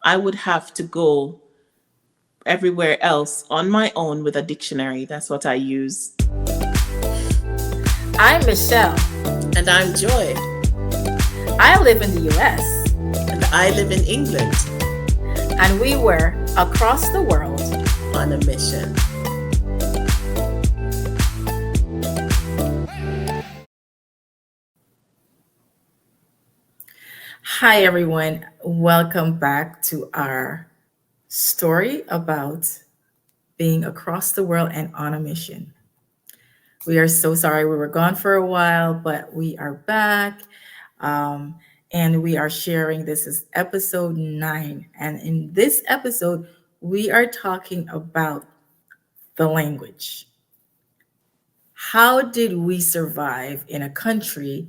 I would have to go everywhere else on my own with a dictionary. That's what I use. I'm Michelle. And I'm Joy. I live in the US. And I live in England. And we were across the world on a mission. Hi, everyone. Welcome back to our story about being across the world and on a mission. We are so sorry we were gone for a while, but we are back. Um, and we are sharing this is episode 9. And in this episode, we are talking about the language. How did we survive in a country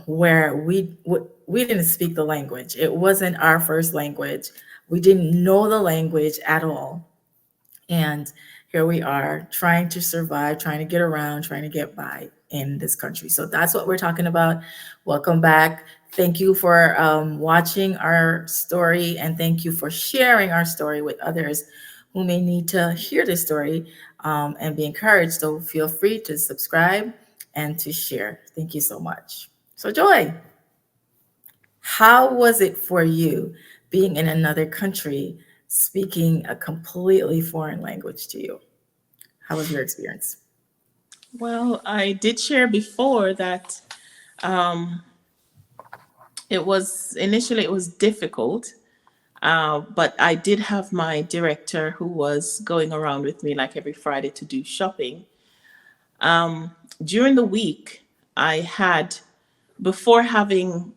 where we didn't speak the language? It wasn't our first language. We didn't know the language at all. And here we are trying to survive, trying to get around, trying to get by in this country. So that's what we're talking about. Welcome back. Thank you for watching our story, and thank you for sharing our story with others who may need to hear this story and be encouraged. So feel free to subscribe and to share. Thank you so much. So, Joy, how was it for you being in another country, speaking a completely foreign language to you? How was your experience? Well, I did share before that um, it was difficult, but I did have my director who was going around with me like every Friday to do shopping. During the week, I had, before having,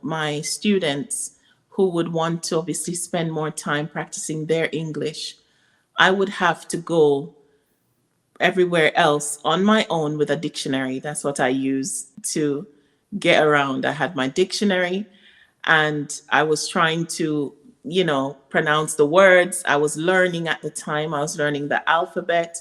my students who would want to obviously spend more time practicing their English, I would have to go everywhere else on my own with a dictionary. That's what I use to get around. I had my dictionary and I was trying to, pronounce the words. I was learning at the time, I was learning the alphabet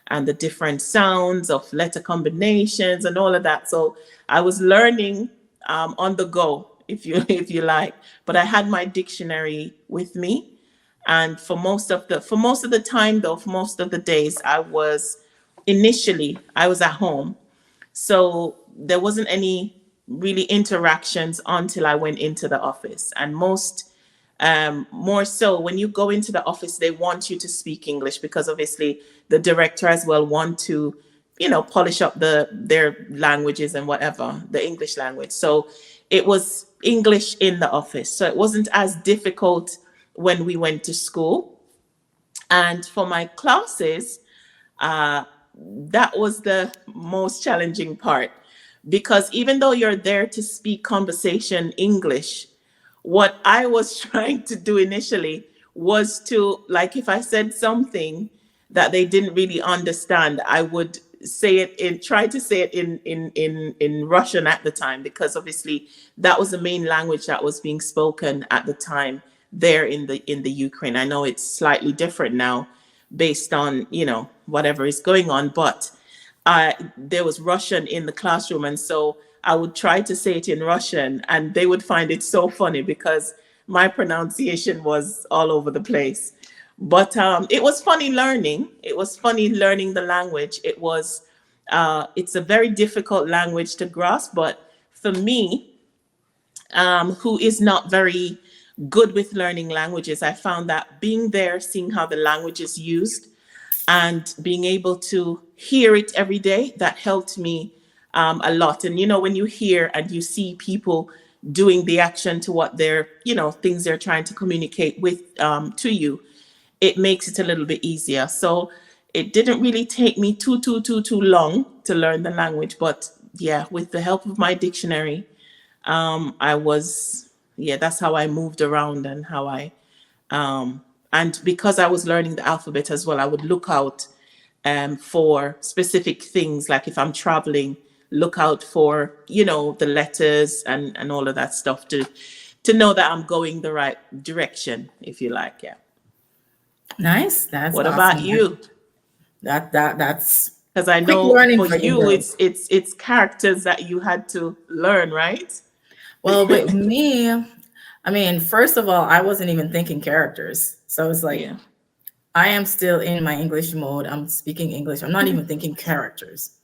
and the different sounds of letter combinations and all of that. So I was learning on the go, if you if you like. But I had my dictionary with me, and for most of the time, though, for most of the days, I was at home, so there wasn't any really interactions until I went into the office. And more so when you go into the office, they want you to speak English because obviously the director as well want to, polish up their languages and whatever, the English language. So it was English in the office. So it wasn't as difficult when we went to school. And for my classes, uh, that was the most challenging part, because even though you're there to speak conversation English, what I was trying to do initially was to, like, if I said something that they didn't really understand, I would try to say it in Russian at the time, because obviously that was the main language that was being spoken at the time there in the Ukraine. I know it's slightly different now based on, whatever is going on, but there was Russian in the classroom, and so I would try to say it in Russian, and they would find it so funny because my pronunciation was all over the place. But it was funny learning. It was funny learning the language. It's a very difficult language to grasp, but for me, who is not very good with learning languages, I found that being there, seeing how the language is used, and being able to hear it every day, that helped me a lot. And when you hear and you see people doing the action to what they're, things they're trying to communicate with, to you, it makes it a little bit easier. So it didn't really take me too long to learn the language, but yeah, with the help of my dictionary, I was, yeah, that's how I moved around, and how and because I was learning the alphabet as well, I would look out for specific things. Like if I'm traveling, look out for, the letters and all of that stuff to know that I'm going the right direction, if you like. Yeah. Nice. That's What about awesome. you? That's Because I quick know learning for for you, you, girl. it's characters that you had to learn, right? Well, with me, I mean, first of all, I wasn't even thinking characters. So it's like Yeah. I am still in my English mode. I'm speaking English. I'm not even thinking characters.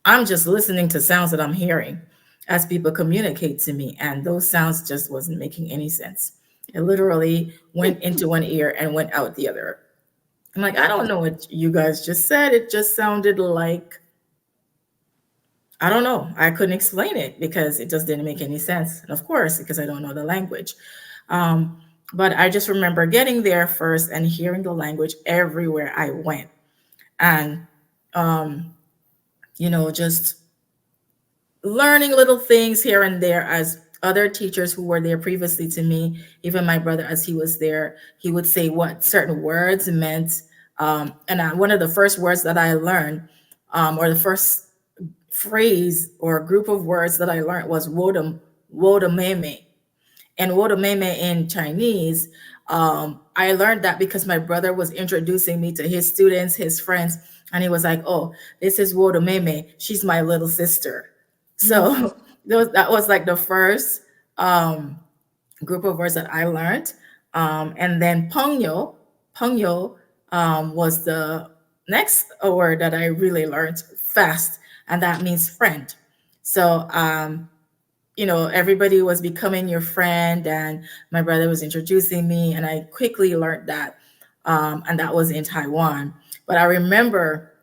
I'm just listening to sounds that I'm hearing as people communicate to me. And those sounds just wasn't making any sense. It literally went into one ear and went out the other. I'm like, I don't know what you guys just said. It just sounded like, I don't know. I couldn't explain it because it just didn't make any sense. And of course, because I don't know the language. Um, but I just remember getting there first and hearing the language everywhere I went. And, um, just learning little things here and there as other teachers who were there previously to me, even my brother, as he was there, he would say what certain words meant. One of the first words that I learned, or the first phrase or group of words that I learned was wodameme. And wodameme in Chinese, I learned that because my brother was introducing me to his students, his friends, and he was like, "Oh, this is wodameme. She's my little sister." So that was like the first um, group of words that I learned. And then pengyo was the next word that I really learned fast, and that means friend. So, everybody was becoming your friend, and my brother was introducing me, and I quickly learned that. And that was in Taiwan. But I remember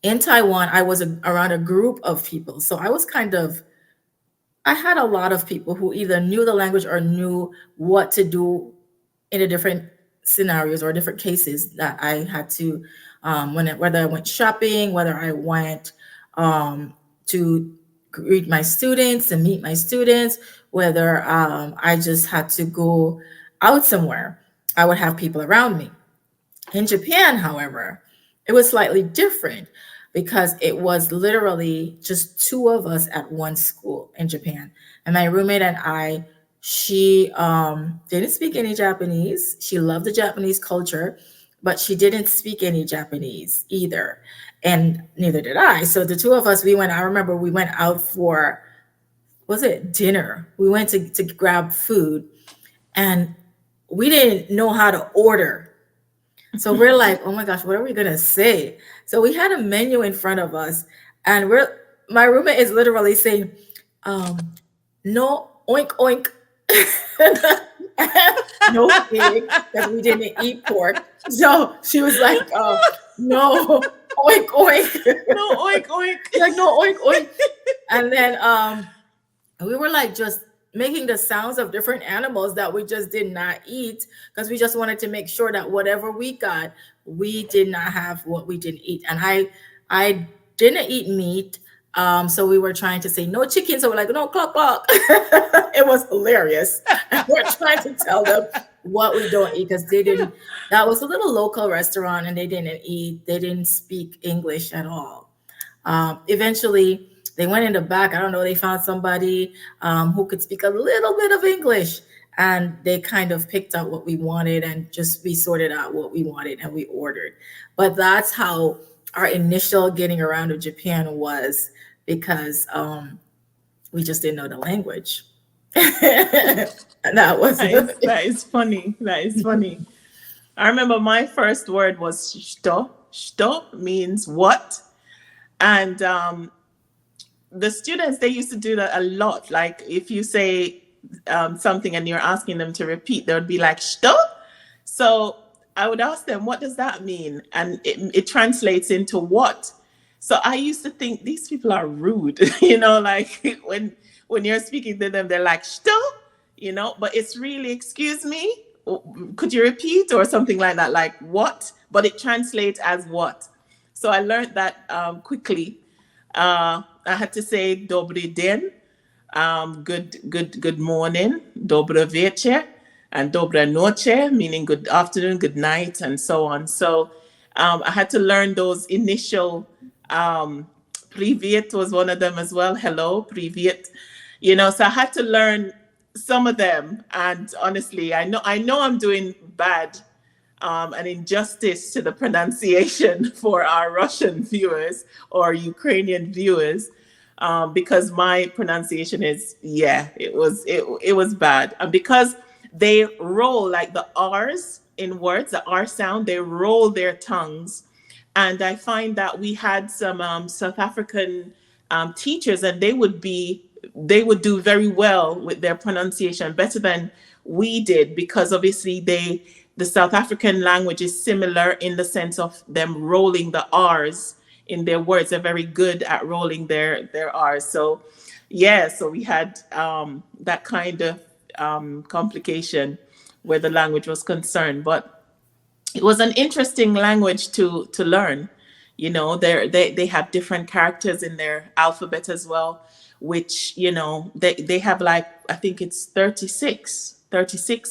in Taiwan, I was around a group of people. So I had a lot of people who either knew the language or knew what to do in the different scenarios or different cases that I had to, whether I went shopping, whether I went to greet my students and meet my students, whether I just had to go out somewhere, I would have people around me. In Japan, however, it was slightly different because it was literally just two of us at one school in Japan. And my roommate and I, she didn't speak any Japanese. She loved the Japanese culture, but she didn't speak any Japanese either. And neither did I. So the two of us, I remember we went out for, was it dinner? We went to grab food, and we didn't know how to order. So we're like, oh my gosh, what are we gonna say? So we had a menu in front of us, and my roommate is literally saying, um, no oink oink, no pig, because we didn't eat pork. So she was like, no oink oink, No, oink, oink. like no oink oink. And then we were like just making the sounds of different animals that we just did not eat because we just wanted to make sure that whatever we got, we did not have what we didn't eat. And I didn't eat meat. So we were trying to say no chicken. So we're like, no, clock, clock. It was hilarious. And we're trying to tell them what we don't eat because that was a little local restaurant and they didn't speak English at all. Eventually, they went in the back. I don't know. They found somebody who could speak a little bit of English, and they kind of picked out what we wanted, and just we sorted out what we wanted and we ordered. But that's how our initial getting around of Japan was because we just didn't know the language. And that was That is funny. That is funny. I remember my first word was shito. Shito means what? And the students, they used to do that a lot. Like if you say something and you're asking them to repeat, they would be like, shito. So I would ask them, what does that mean? And it translates into what? So I used to think these people are rude, like when you're speaking to them, they're like, shito, but it's really, excuse me, could you repeat or something like that, like what? But it translates as what? So I learned that quickly. I had to say dobry den, good morning, dobro večer, and dobra noche, meaning good afternoon, good night, and so on. So I had to learn those initial. Privyet was one of them as well. Hello, privyet. So I had to learn some of them. And honestly, I know I'm doing bad an injustice to the pronunciation for our Russian viewers or Ukrainian viewers. because my pronunciation is, yeah, it was bad. And because they roll like the R's in words, the R sound, they roll their tongues. And I find that we had some South African teachers, and they would do very well with their pronunciation, better than we did, because obviously the South African language is similar in the sense of them rolling the R's in their words. They're very good at rolling their R's. So yeah, so we had that kind of complication where the language was concerned. But it was an interesting language to learn. You know, they have different characters in their alphabet as well, which, you know, they have, like, I think it's 36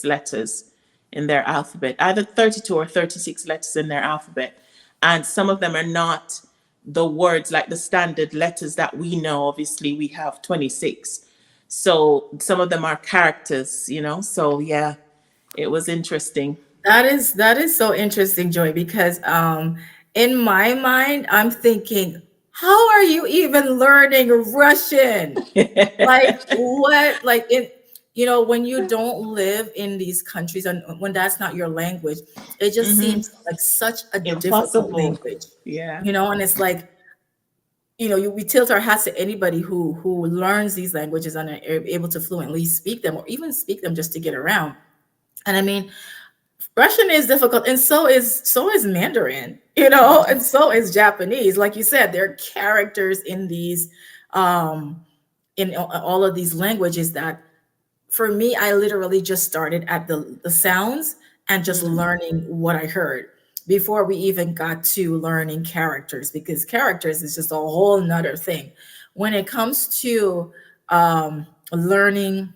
letters in their alphabet, either 32 or 36 letters in their alphabet. And some of them are not the words like the standard letters that we know. Obviously we have 26, so some of them are characters, you know. So yeah, it was interesting. That is so interesting, Joy, because in my mind, I'm thinking, how are you even learning Russian? Like what? Like when you don't live in these countries and when that's not your language, it just Hmm. seems like such a difficult Impossible. language. Yeah. And it's like, we tilt our hats to anybody who learns these languages and are able to fluently speak them or even speak them just to get around. And I mean, Russian is difficult, and so is Mandarin, and so is Japanese. Like you said, there are characters in these in all of these languages that, for me, I literally just started at the sounds and just Mm. learning what I heard before we even got to learning characters, because characters is just a whole nother thing. When it comes to learning,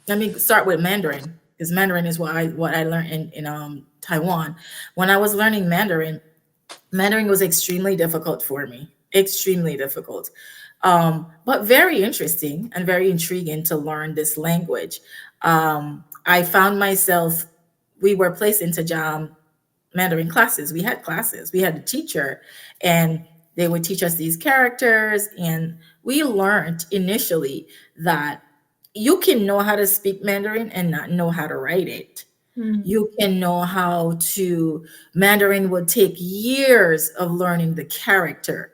let me start with Mandarin, because Mandarin is what I learned in Taiwan. When I was learning Mandarin was extremely difficult for me, extremely difficult, but very interesting and very intriguing to learn this language. I found myself, we were placed into Mandarin classes. We had classes, we had a teacher, and they would teach us these characters. And we learned initially that you can know how to speak Mandarin and not know how to write it. Mm. You can know how to, Mandarin would take years of learning the character,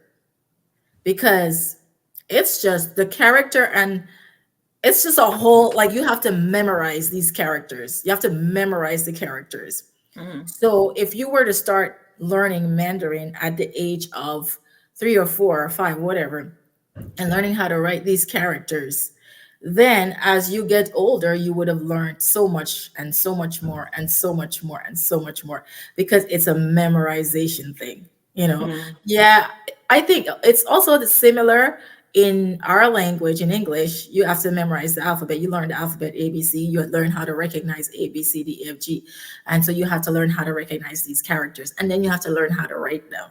because it's just the character, and it's just a whole, like, you have to memorize these characters. You have to memorize the characters. Mm. So if you were to start learning Mandarin at the age of 3 or 4 or 5, whatever, and learning how to write these characters, then as you get older, you would have learned so much and so much more and so much more and so much more, because it's a memorization thing, Mm. Yeah, I think it's also similar in our language. In English, you have to memorize the alphabet. You learn the alphabet ABC, you learn how to recognize ABCDEFG, and so you have to learn how to recognize these characters, and then you have to learn how to write them.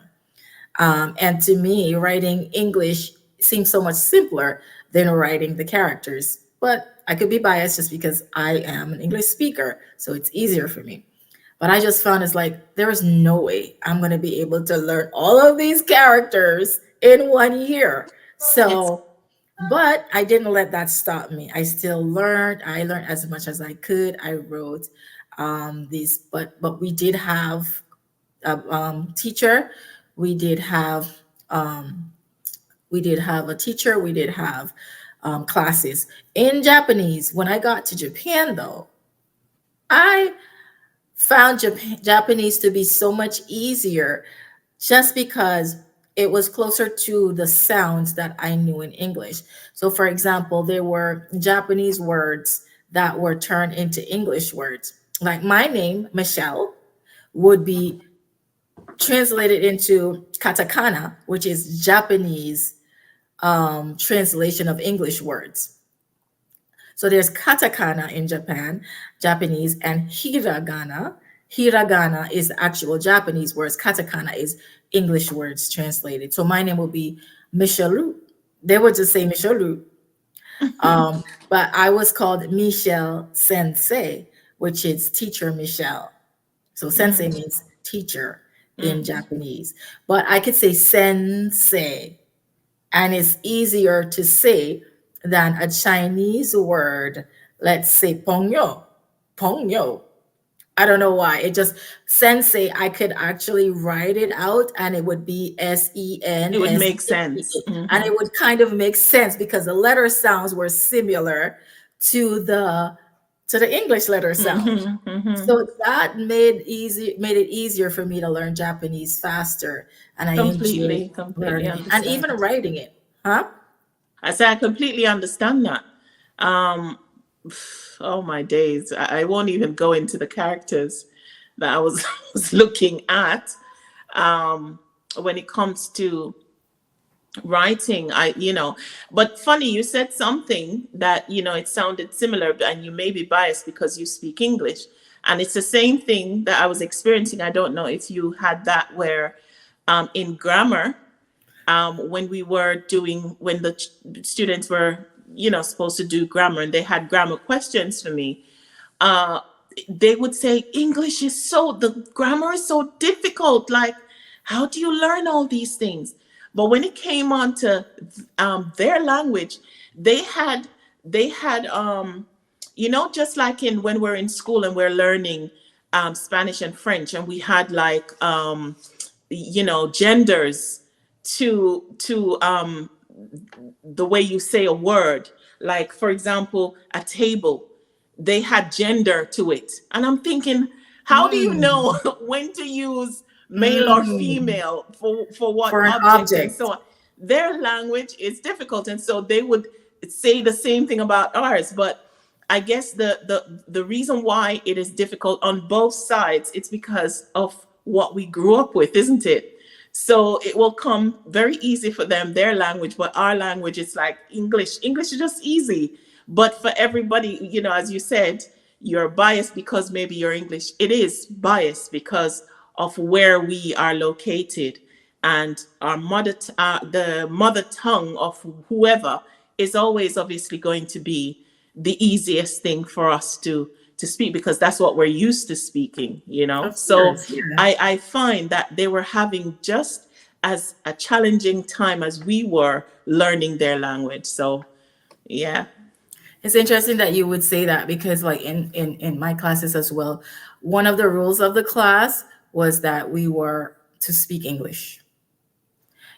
And to me, writing English seems so much simpler than writing the characters. But I could be biased just because I am an English speaker, so it's easier for me. But I just found, it's like, there is no way I'm going to be able to learn all of these characters in 1 year. It's So, but I didn't let that stop me. I still learned. I learned as much as I could. I wrote these, but we did have a teacher. We did have um, we did have a teacher. We did have classes in Japanese. When I got to Japan, though, I found Japanese to be so much easier, just because it was closer to the sounds that I knew in English. So, for example, there were Japanese words that were turned into English words. Like my name, Michelle, would be translated into katakana, which is Japanese translation of English words. So there's katakana in Japanese, and hiragana. Hiragana is the actual Japanese words. Katakana is English words translated. So my name will be Michelu. They would just say Michelu. But I was called Michelle Sensei, which is teacher Michelle. So sensei mm. means teacher in Mm. Japanese. But I could say sensei. and it's easier to say than a Chinese word. Let's say pongyo, pongyo. I don't know why. It just sensei, I could actually write it out and it would be It would SENSE. make sense. And it would kind of make sense because the letter sounds were similar to the English letter sound. So that made it easier for me to learn Japanese faster, and I enjoyed Completely learning it and even understand. writing it. Huh? I say I completely understand that. Um, oh my days. I won't even go into the characters that I was, was looking at um, when it comes to writing. But funny, you said something that, it sounded similar, and you may be biased because you speak English. And it's the same thing that I was experiencing. I don't know if you had that where in grammar, when the students were, supposed to do grammar and they had grammar questions for me, uh, they would say, the grammar is so difficult. Like, how do you learn all these things? But when it came on to their language, they had, just like in when we're in school and we're learning Spanish and French, and we had like, genders to the way you say a word. Like, for example, a table, they had gender to it. And I'm thinking, how do you Mm, know when to use male or mm. female for what For an object and object. so on? Their language is difficult. And so they would say the same thing about ours. But I guess the reason why it is difficult on both sides, it's because of what we grew up with, isn't it? So it will come very easy for them, their language, but our language is like English. English is just easy. But for everybody, as you said, you're biased because maybe you're English. It is biased because of where we are located, and the mother tongue of whoever is always obviously going to be the easiest thing for us to speak, because that's what we're used to speaking. Of So course, yeah. I find that they were having just as a challenging time as we were learning their language. So yeah. It's interesting that you would say that because like in my classes as well, one of the rules of the class was that we were to speak English.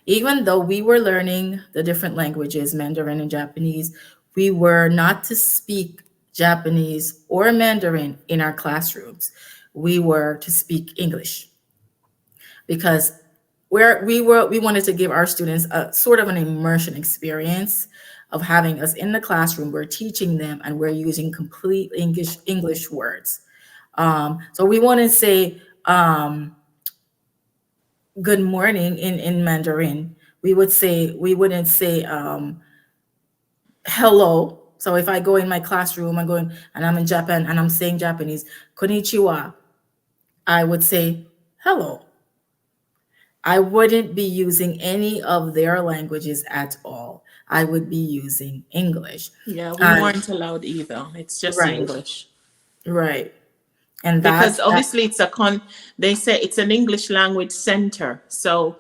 Even though we were learning the different languages, Mandarin and Japanese, we were not to speak Japanese or Mandarin in our classrooms. We were to speak English because we wanted to give our students a sort of an immersion experience of having us in the classroom. We're teaching them and we're using complete English words. So we want to say good morning in Mandarin. We wouldn't say hello. So if I go in my classroom, I'm going and I'm in Japan and I'm saying Japanese, konnichiwa, I would say hello. I wouldn't be using any of their languages at all. I would be using English. Yeah, we And weren't allowed either. It's just right, English. right. And Because that obviously they say it's an English language center. So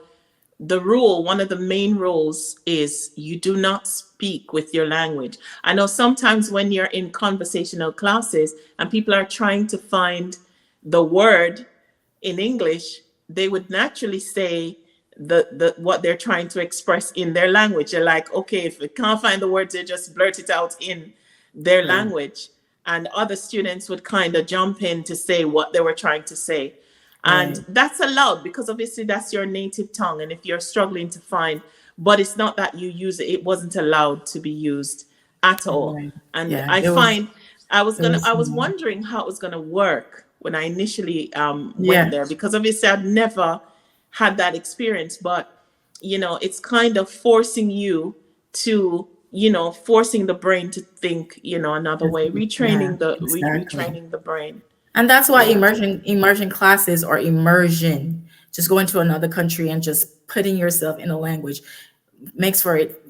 one of the main rules is you do not speak with your language. I know sometimes when you're in conversational classes and people are trying to find the word in English, they would naturally say the what they're trying to express in their language. They're like, okay, if they can't find the words, they just blurt it out in their yeah, language. And other students would kind of jump in to say what they were trying to say. And right, that's allowed because obviously that's your native tongue. And if you're struggling to find, but it's not that you use it, it wasn't allowed to be used at all. right. And Yeah, I find it was I was wondering how it was gonna work when I initially went yeah, there, because obviously I'd never had that experience. But it's kind of forcing you to, forcing the brain to think, another way, yeah, exactly. retraining the brain. And that's why Yeah. immersion classes or immersion, just going to another country and just putting yourself in a language makes for it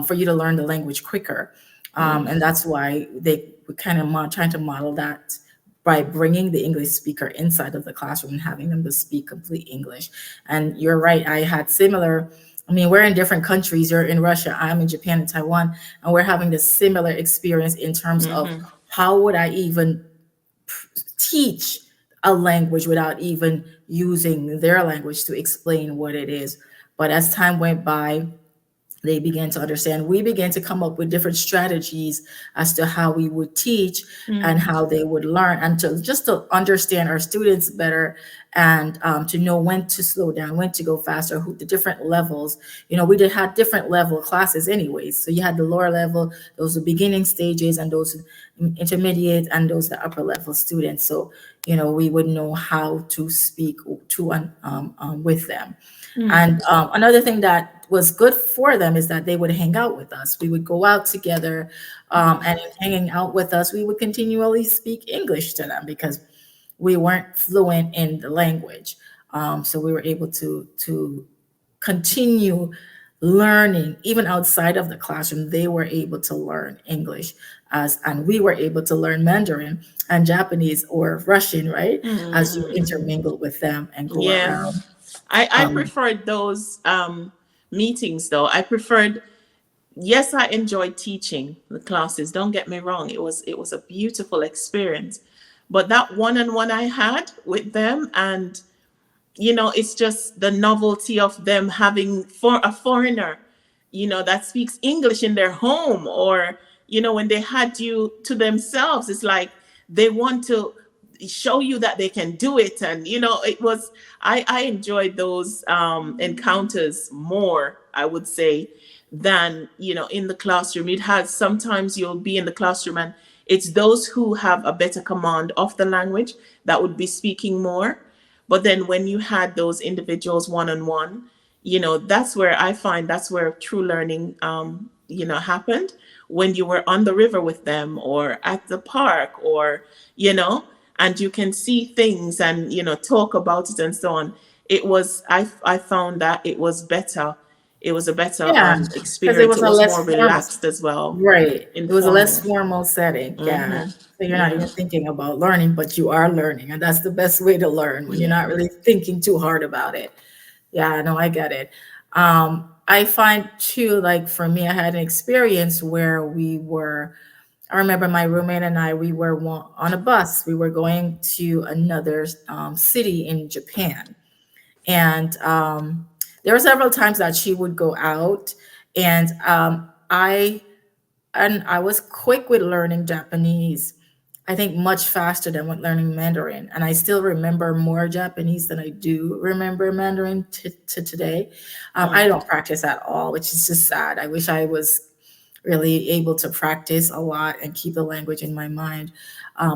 for you to learn the language quicker. And Mm. that's why they were kind of trying to model that by bringing the English speaker inside of the classroom and having them to speak complete English. And you're right, I had similar I mean, we're in different countries. You're in Russia, I'm in Japan and Taiwan, and we're having this similar experience in terms of Mm-hmm. how would I even teach a language without even using their language to explain what it is. But as time went by, they began to understand. We began to come up with different strategies as to how we would teach and Mm-hmm. how they would learn, and to just to understand our students better, and to know when to slow down, when to go faster, who the different levels. We did had different level classes anyways. So you had the lower level, those are beginning stages, and those intermediate, and those the upper level students. So we would know how to speak to with them. And another thing that was good for them is that they would hang out with us. We would go out together, and in hanging out with us, we would continually speak English to them because we weren't fluent in the language. So we were able to continue learning even outside of the classroom. They were able to learn English, and we were able to learn Mandarin and Japanese or Russian, right? As you Mm-hmm. intermingle with them and go Yeah. around. I Um, preferred those meetings though. I preferred, yes, I enjoyed teaching the classes. Don't get me wrong. It was a beautiful experience. But that one-on-one I had with them, and it's just the novelty of them having for a foreigner, that speaks English in their home, or when they had you to themselves, it's like they want to show you that they can do it. And it was, I enjoyed those encounters more, I would say, than in the classroom. It has, sometimes you'll be in the classroom and it's those who have a better command of the language that would be speaking more. But then when you had those individuals one on one, that's where I find that's where true learning, happened. When you were on the river with them or at the park, or, you know, and you can see things and, talk about it and so on. I found that it was better. It was a better Yeah, because it experience. was It a was less more formal, relaxed as well, right. It was a less informal. formal setting. Yeah. Mm-hmm. So you're not Yeah. even thinking about learning, but you are learning. And that's the best way to learn, when you're not Yeah. really thinking too hard about it. Yeah, no, I get it. I find too, like for me, I had an experience where I remember my roommate and I, we were on a bus. We were going to another city in Japan. And there were several times that she would go out, and I was quick with learning Japanese. I think much faster than with learning Mandarin, and I still remember more Japanese than I do remember Mandarin to today. I don't practice at all, which is just sad. I wish I was really able to practice a lot and keep the language in my mind.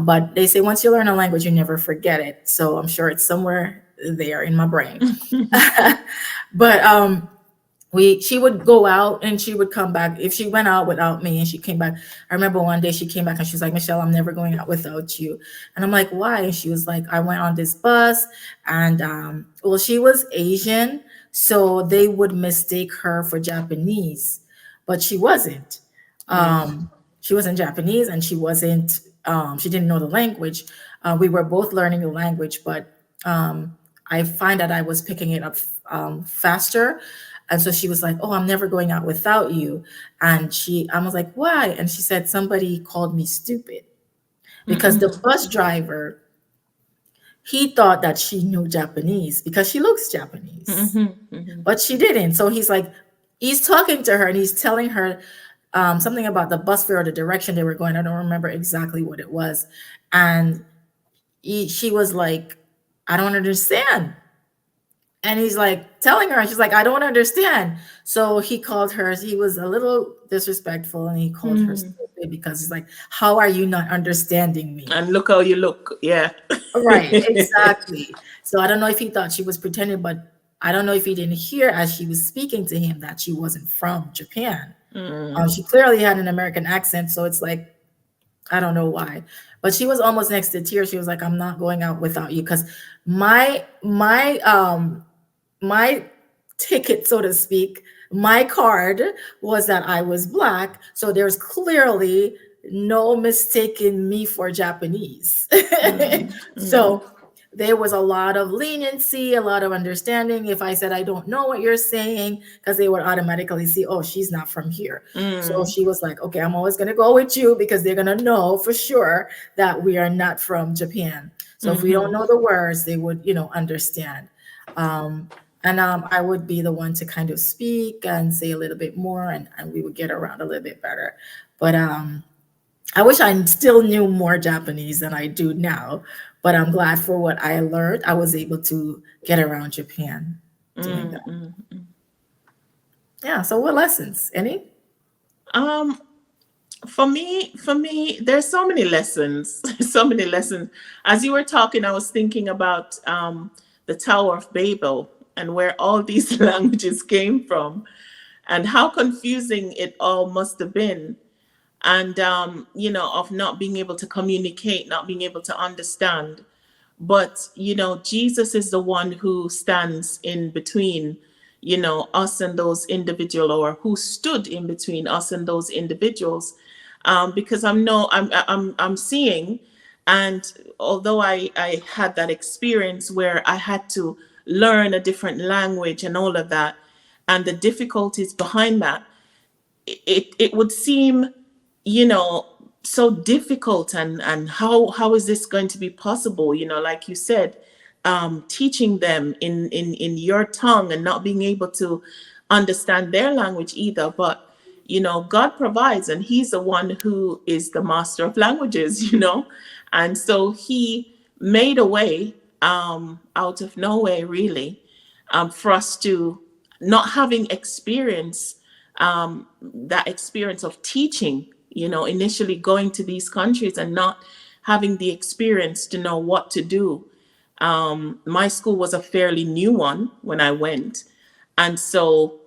But they say once you learn a language, you never forget it. So I'm sure it's somewhere there in my brain. Mm-hmm. But she would go out and she would come back. If she went out without me and she came back, I remember one day she came back and she was like, Michelle, I'm never going out without you. And I'm like, why? And she was like, I went on this bus, and well, she was Asian, so they would mistake her for Japanese, but she wasn't. Yeah. She wasn't Japanese, and she didn't know the language. We were both learning the language, but I find that I was picking it up faster. And so she was like, "Oh, I'm never going out without you." And I was like, "Why?" And she said, "Somebody called me stupid because the Mm-hmm. bus driver, he thought that she knew Japanese because she looks Japanese, Mm-hmm. but she didn't." So he's talking to her and he's telling her something about the bus fare or the direction they were going. I don't remember exactly what it was. And she was like, "I don't understand." And he's like telling her, and she's like, "I don't understand." So he called her, he was a little disrespectful, and he called her Mm-hmm. stupid because he's like, "How are you not understanding me?" And look how you look. Yeah. Right, exactly. So I don't know if he thought she was pretending, but I don't know if he didn't hear as she was speaking to him that she wasn't from Japan. Mm. She clearly had an American accent, so it's like, I don't know why, but she was almost next to tears. She was like, "I'm not going out without you," because my ticket, so to speak, my card was that I was Black. So there's clearly no mistaking me for Japanese. Mm. Mm. So there was a lot of leniency, a lot of understanding. If I said I don't know what you're saying, because they would automatically see, oh, she's not from here. So Mm, she was like, okay, I'm always going to go with you because they're going to know for sure that we are not from Japan. So if we don't mm-hmm, know the words, they would, understand. Um, and I would be the one to kind of speak and say a little bit more, and we would get around a little bit better. But I wish I still knew more Japanese than I do now, but I'm glad for what I learned. I was able to get around Japan doing mm, that. mm, mm. Yeah. So what lessons? Any? Um, for me, there's so many lessons, so many lessons. As you were talking, I was thinking about the Tower of Babel and where all these languages came from, and how confusing it all must have been, and of not being able to communicate, not being able to understand. But Jesus is the one who stands in between us and those individual, or who stood in between us and those individuals. Because I'm seeing, and although I had that experience where I had to learn a different language and all of that, and the difficulties behind that, it would seem, you know so difficult. And how is this going to be possible, like you said, teaching them in your tongue and not being able to understand their language either. But God provides, and he's the one who is the master of languages. And so he made a way, out of no way, really, for us to, not having experience, that experience of teaching, initially going to these countries and not having the experience to know what to do. My school was a fairly new one when I went. And so,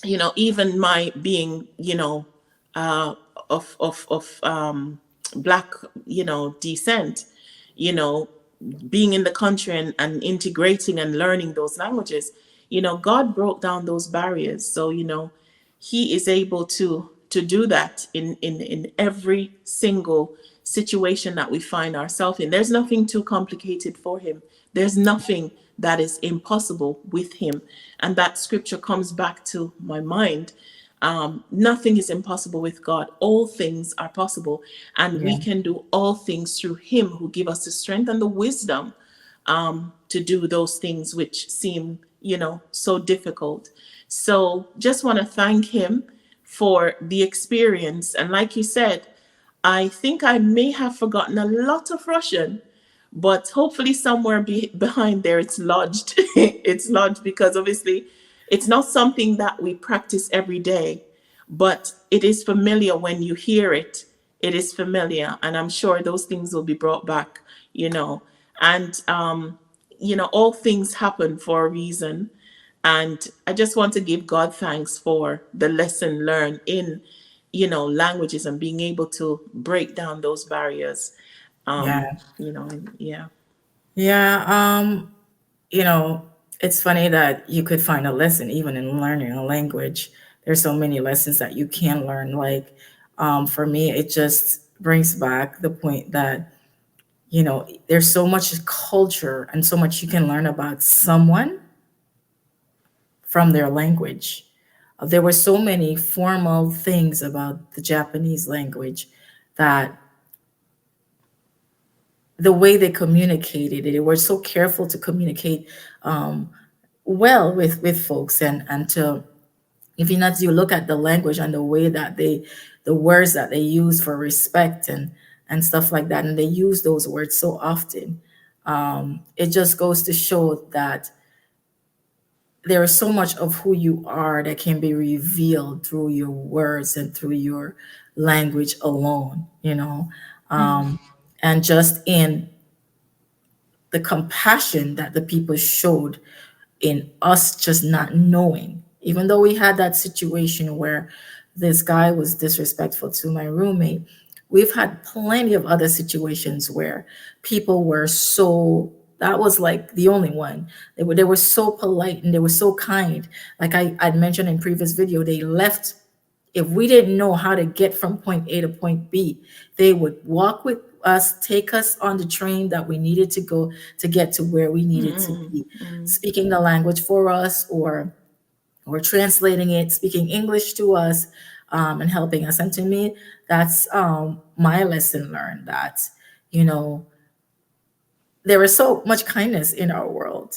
even my being, uh, of black, descent, you know, being in the country, and integrating and learning those languages, God broke down those barriers. So, he is able to do that in every single situation that we find ourselves in. There's nothing too complicated for him. There's nothing that is impossible with him. And that scripture comes back to my mind. Nothing is impossible with God. All things are possible, and we Yeah. can do all things through him who give us the strength and the wisdom, to do those things which seem, so difficult. So just want to thank him for the experience. And like you said, I think I may have forgotten a lot of Russian, but hopefully somewhere behind there it's lodged. It's lodged, because obviously it's not something that we practice every day, but it is familiar when you hear it. It is familiar, and I'm sure those things will be brought back. And all things happen for a reason. And I just want to give God thanks for the lesson learned in, languages, and being able to break down those barriers. Yeah. And yeah. Yeah. You know, it's funny that you could find a lesson even in learning a language. There's so many lessons that you can learn. Like, for me, it just brings back the point that, there's so much culture and so much you can learn about someone from their language. There were so many formal things about the Japanese language that the way they communicated it, they were so careful to communicate um, well with folks, and to, if you not, you look at the language and the way that the words that they use for respect and stuff like that, and they use those words so often. It just goes to show that there is so much of who you are that can be revealed through your words and through your language alone. Mm, um, and just in the compassion that the people showed in us just not knowing, even though we had that situation where this guy was disrespectful to my roommate. We've had plenty of other situations where people were so, that was like the only one. They were so polite and they were so kind. Like I'd mentioned in previous video, they left, if we didn't know how to get from point A to point B, they would walk with us, take us on the train that we needed to go to get to where we needed to Mm, be, mm. speaking the language for us, or translating it, speaking English to us, and helping us. And to me, that's my lesson learned, that, you know, there is so much kindness in our world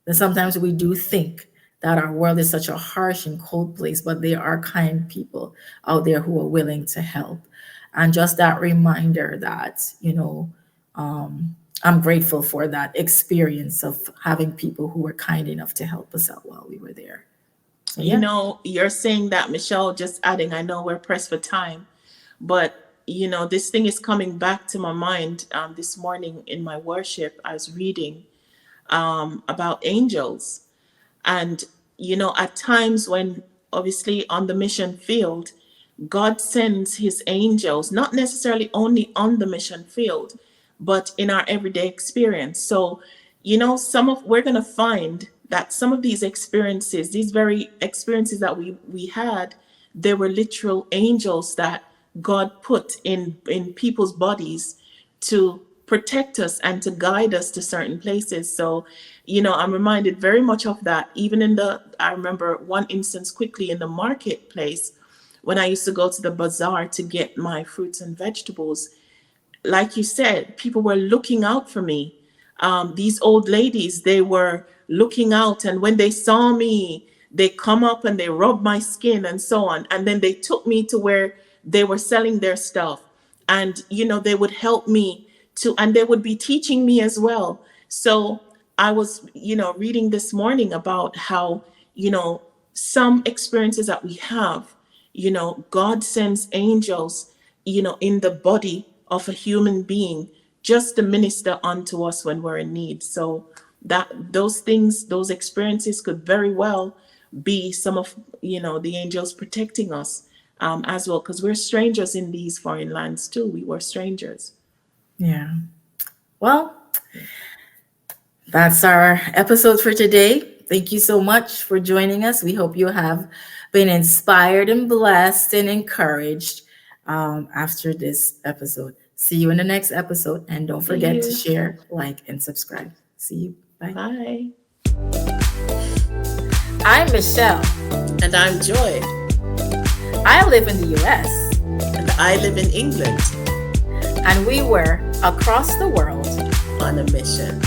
that sometimes we do think that our world is such a harsh and cold place, but there are kind people out there who are willing to help. And just that reminder that, I'm grateful for that experience of having people who were kind enough to help us out while we were there. So, You yeah. know, you're saying that, Michelle, just adding, I know we're pressed for time, but this thing is coming back to my mind. This morning in my worship, I was reading about angels. And, at times when, obviously, on the mission field, God sends his angels, not necessarily only on the mission field, but in our everyday experience. So, we're going to find that some of these experiences, these very experiences that we had, they were literal angels that God put in people's bodies to protect us and to guide us to certain places. So, I'm reminded very much of that. Even I remember one instance quickly in the marketplace when I used to go to the bazaar to get my fruits and vegetables. Like you said, people were looking out for me. These old ladies, they were looking out, and when they saw me, they come up and they rub my skin and so on. And then they took me to where they were selling their stuff. And, they would help me and they would be teaching me as well. So I was, reading this morning about how, some experiences that we have, God sends angels, in the body of a human being just to minister unto us when we're in need. So that those things, those experiences could very well be some of, the angels protecting us as well, because we're strangers in these foreign lands too. We were strangers. Yeah. Well, that's our episode for today. Thank you so much for joining us. We hope you have been inspired and blessed and encouraged after this episode. See you in the next episode. And don't See forget to you. share, like, and subscribe. See you. Bye. Bye. I'm Michelle. And I'm Joy. I live in the US. And I live in England And we were across the world on a mission.